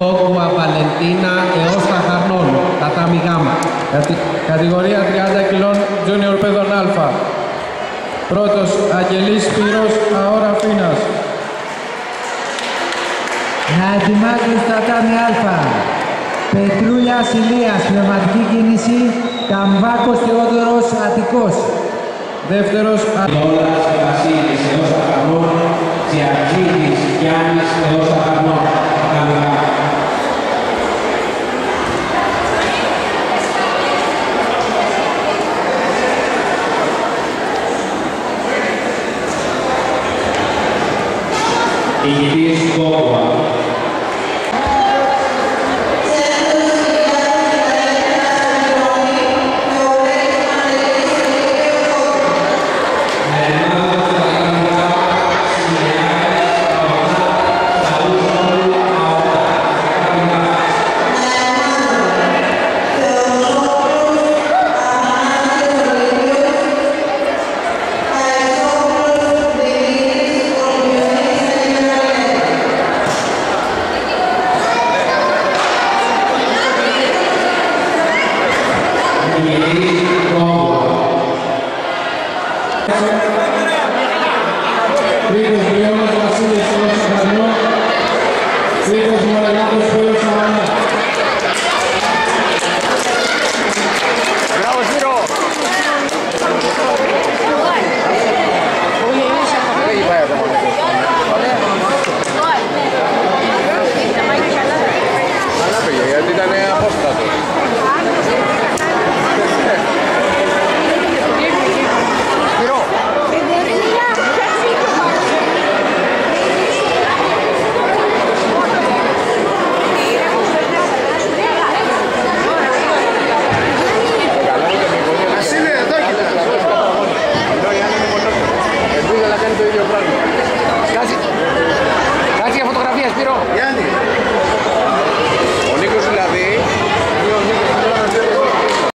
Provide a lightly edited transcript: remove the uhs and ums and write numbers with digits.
Όγουα Βαλεντίνα Εώστα Χαρνών, tatami γάμα. Κατηγορία 30 κιλών, Junior παιδών Α. Πρώτος, Αγγελής Σπύρος, Αόρα Φίνας. Να ετοιμάζουν στα tatami Α. Πετρούλιας Ηλίας, πνευματική κίνηση, Καμβάκος Θεόδωρος Αττικός. Δεύτερος, Δόλας και Βασίλης Εώστα Χαρνών, Τσιαρτζίδης Γιάννης Εώστα Χαρνών, tatami γάμα. Ηγητής